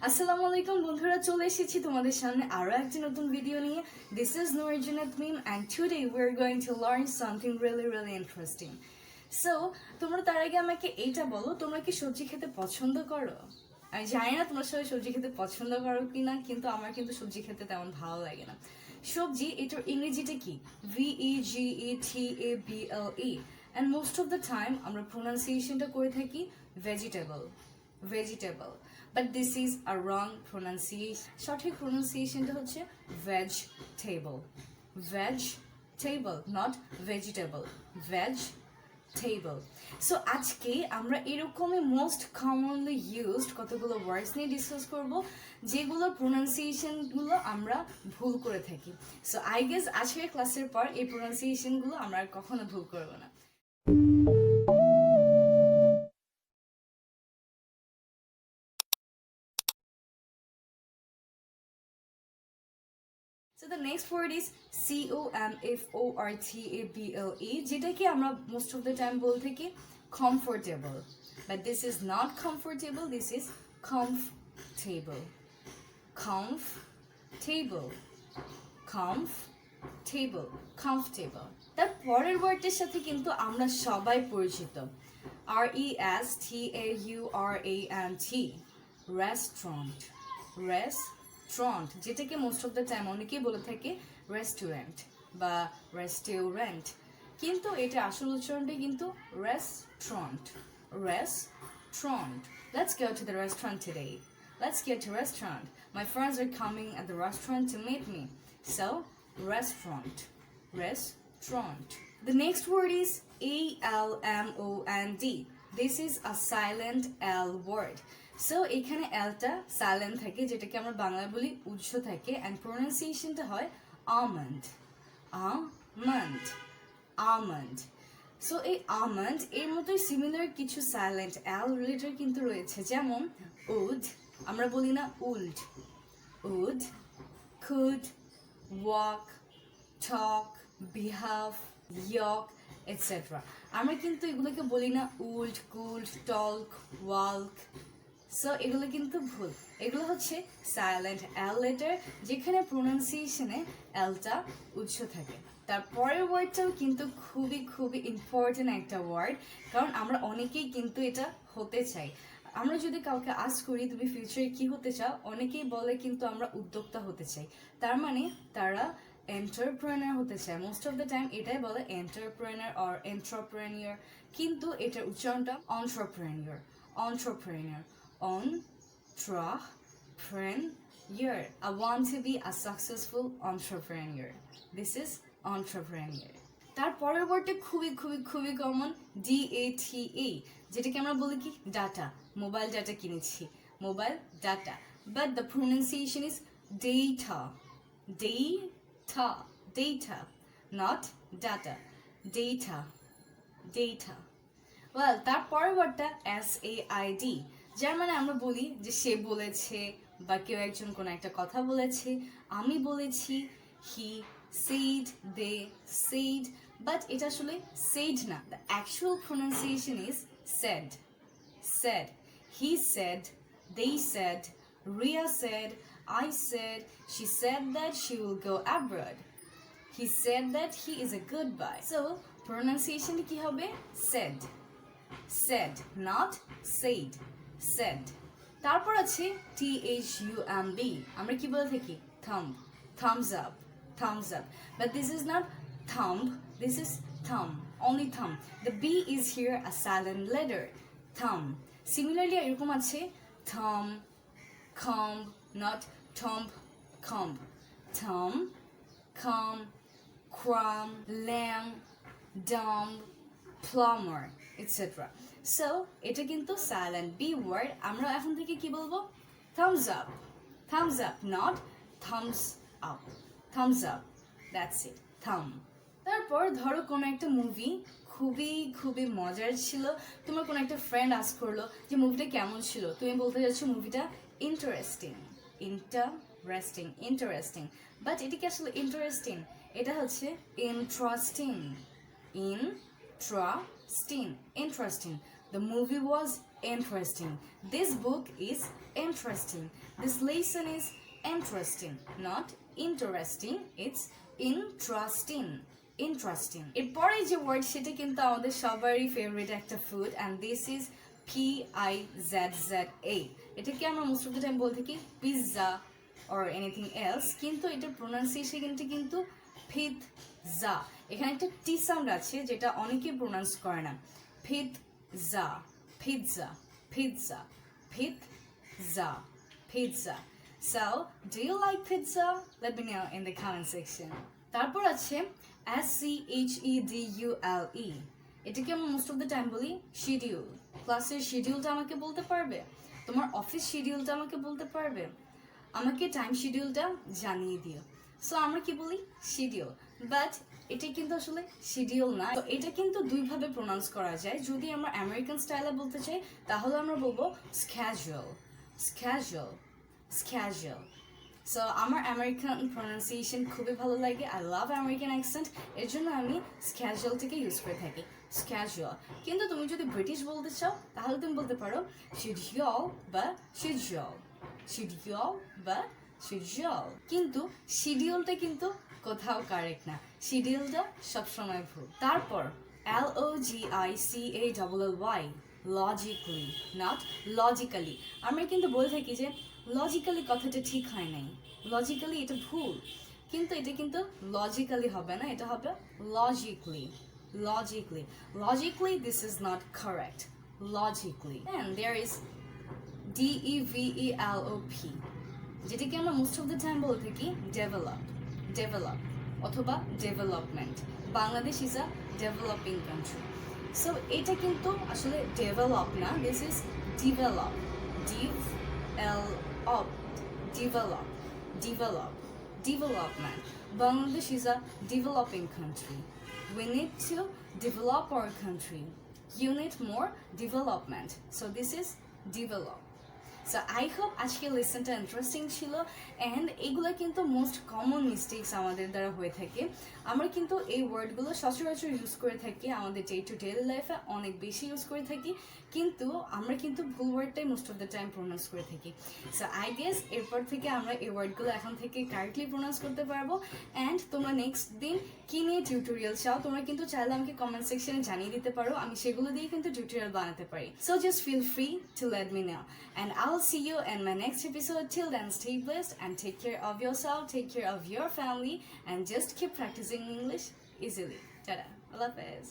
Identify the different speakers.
Speaker 1: আসসালামু আলাইকুম বন্ধুরা, চলে এসেছি তোমাদের সামনে আরো একটা নতুন ভিডিও নিয়ে। This is noore, jannat, Meem, and today we're going to learn something really interesting. So, তোমরা তার আগে আমাকে এইটা বলো, তোমরা কি সবজি খেতে পছন্দ করো? আমি জানি না তোমরা সবাই সবজি খেতে পছন্দ করো কিনা, কিন্তু আমার কিন্তু সবজি খেতে তেমন ভালো লাগে না। সবজি এটার ইংরেজিটা কি? VEGETABLE, and most of the time আমরা প্রোনাউন্সিয়েশনটা করে থাকি vegetable, but this is a wrong pronunciation. সঠিক প্রোনাউন্সিয়েশনটা হচ্ছে vegetable, not vegetable, vegetable. So আজকে আমরা এরকমই মোস্ট কমনলি ইউজড কতগুলো ওয়ার্ডস নিয়ে ডিসকাস করব যেগুলো প্রোনাউন্সিয়েশনগুলো আমরা ভুল করে থাকি। সো আই গেস আজকের ক্লাসের পর এই প্রোনাউন্সিয়েশনগুলো আমরা আর কখনো ভুল করব না। So the next word is comfortable, যেটাকে আমরা most of the time বলে থাকি comfortable, but this is not comfortable, this is comfortable. তার পরের ওয়ার্ডের সাথে কিন্তু আমরা সবাই পরিচিত, restaurant, যেটাকে মোস্ট অফ দ্য টাইম অনেকেই বলে থাকে রেস্টুরেন্ট বা রেস্টুরেন্ট, কিন্তু এটা আসল উচ্চারণটা কিন্তু restaurant. Let's go to the restaurant today. Let's get to restaurant. My friends are coming at the restaurant to meet me. So, restaurant. The next word is ALMOND. This is a silent L word. So এখানে এলটা silent থাকে, যেটাকে আমরা বাংলায় বলি উচ্চ থাকে, and প্রোনাউন্সিয়েশনটা হয় almond. So এই আমন্ড এর মতোই সিমিলার কিছু সাইলেন্ট এল রিলেটেড কিন্তু রয়েছে, যেমন উড, আমরা বলি না উল্ড, could, walk, talk, behave, yok, etc. আমরা কিন্তু এগুলোকে বলি না উল্ড, কুল্ড, টল্ক, ওয়াল্ক। সো এগুলো কিন্তু ভুল, এগুলো হচ্ছে সাইলেন্ট এল লেটার, যেখানে প্রোনাউন্সিয়েশনে এলটা উচ্চ থাকে। তার পরের ওয়ার্ডটাও কিন্তু খুবই ইম্পর্টেন্ট একটা ওয়ার্ড, কারণ আমরা অনেকেই কিন্তু এটা হতে চাই। আমরা যদি কাউকে আস্ক করি তুমি ফিউচারে কি হতে চাও, অনেকেই বলে কিন্তু আমরা উদ্যোক্তা হতে চাই, তার মানে তারা এন্টারপ্রেনার হতে চায়। মোস্ট অফ দ্য টাইম এটাই বলে এন্টারপ্রেনার অর এন্ট্রপ্রেনিয়র, কিন্তু এটার উচ্চারণটা entrepreneur. I want to be a successful entrepreneur. This is entrepreneur. তার পরের ওয়ার্ডটা খুবই কমন, DATA, যেটাকে আমরা বলি কি ডাটা, মোবাইল ডাটা কিনেছি, mobile data, but the pronunciation is data, not data, data. Well, তার পরের ওয়ার্ডটা SAID, যার মানে আমরা বলি যে সে বলেছে বা কেউ একজন কোনো একটা কথা বলেছে, আমি বলেছি, হি said, they said, বাট এটা আসলে said না, the actual pronunciation is said. He said, they said, Ria said, I said, she said that she will go abroad. He said that he is a good boy. So pronunciation কি হবে? said, not said, said. তারপর আছে THUMB, আমরা কি বলে থাকি thumbs up, but this is not thumb, this is thumb, only thumb. The B is here a silent letter, thumb. Similarly এরকম আছে thumb, comb, not tomb, comb, thumb, comb, crumb, lamb, dumb, plumber, etc. So এটা কিন্তু silent B word. আমরা এখন থেকে কি বলবো? thumbs up, not thumbs up, that's it, thumb. তারপর ধরো কোনো একটা মুভি খুবই মজার ছিল, তোমার কোনো একটা ফ্রেন্ড আস্ক করলো যে মুভিটা কেমন ছিল, তুমি বলতে যাচ্ছ মুভিটা ইন্টারেস্টিং, বাট এটা কি আসলে ইন্টারেস্টিং? এটা হচ্ছে interesting, The movie was interesting. This book is interesting. This lesson is interesting. Not interesting, it's interesting. Interesting. এরপরে যে ওয়ার্ড সেটা কিন্তু আমাদের সবারই ফেভারিট একটা food, and this is PIZZA. এটাকে আমরা মোস্ট অফ দ্য টাইম বলে থাকি পিৎজা অর এনিথিং এলস, কিন্তু এটার প্রোনাউন্সিয়েশন কিন্তু পিৎজা। এখানে একটা টি সাউন্ড আছে যেটা অনেকেই প্রোনাউন্স করে না। Pizza, pizza, pizza, pizza, pizza. So, do you like pizza? Let me know in the comment section. তারপর আছে SCHEDULE. এটাকে আমরা মোস্ট অফ দ্য টাইম বলি শিডিউল। ক্লাসের শিডিউলটা আমাকে বলতে পারবে? তোমার অফিস শিডিউলটা আমাকে বলতে পারবে? আমাকে টাইম শিডিউলটা জানিয়ে দিও। সো আমরা কি বলি শিডিউল, বাট এটা কিন্তু আসলে শিডিউল না। তো এটা কিন্তু দুইভাবে প্রোনাউন্স করা যায়। যদি আমরা আমেরিকান স্টাইলে বলতে চাই তাহলে আমরা বলবো স্ক্যাজুয়াল, স্ক্যাজুয়াল, স্ক্যাজুয়াল। সো আমার আমেরিকান প্রোনাউন্সিয়েশন খুবই ভালো লাগে। আই লাভ আমেরিকান অ্যাকসেন্ট, এর জন্য আমি স্ক্যাজুয়ালটাকে ইউজ করে থাকি, স্ক্যাজুয়াল। কিন্তু তুমি যদি ব্রিটিশ বলতে চাও তাহলে তুমি বলতে পারো শিডিউল বা শিডিউল, শিডিউল বা শিডিউল। কিন্তু শিডিউলটা কিন্তু কোথাও কারেক্ট না, শিডিউলটা সবসময় ভুল। তারপর LOGICALLY, লজিক্যালি, নট লজিক্যালি। আমরা কিন্তু বলে থাকি যে লজিক্যালি কথাটা ঠিক হয় নাই, লজিক্যালি এটা ভুল, কিন্তু এটা কিন্তু লজিক্যালি হবে না, এটা হবে logically, logically. Logically, this is not correct. Logically. And there is DEVELOP, যেটাকে আমরা মোস্ট অফ দ্য টাইম বলে থাকি ডেভেলপ, ডেভেলপ অথবা development. Bangladesh is a developing country. So এটা কিন্তু আসলে ডেভেলপ না, this is develop, develop, develop, develop, development. Bangladesh is a developing country. We need to develop our country. You need more development. So this is develop. So I hope আজকের লেসনটা interesting ছিল, and এগুলো কিন্তু most common mistakes আমাদের দ্বারা হয়ে থাকে। আমরা কিন্তু এই ওয়ার্ডগুলো সচরাচর ইউজ করে থাকি আমাদের ডে টু ডে লাইফে, অনেক বেশি ইউজ করে থাকি, কিন্তু আমরা কিন্তু ভুল ওয়ার্ডটাই most of the time pronounce করে থাকি। সো আই গেস এরপর থেকে আমরা এই ওয়ার্ডগুলো এখন থেকে কারেক্টলি প্রোনাউন্স করতে পারবো। অ্যান্ড তোমরা নেক্সট দিন কী নিয়ে টিউটোরিয়াল চাও তোমরা কিন্তু চাইলে আমাকে কমেন্ট সেকশনে জানিয়ে দিতে পারো, আমি সেগুলো দিয়ে কিন্তু টিউটোরিয়াল বানাতে পারি। So just feel free to let me know, and I will see you in my next episode. Till then, stay blessed and take care of yourself, take care of your family, and just keep practicing English easily. Ta-da. Allah Hafiz.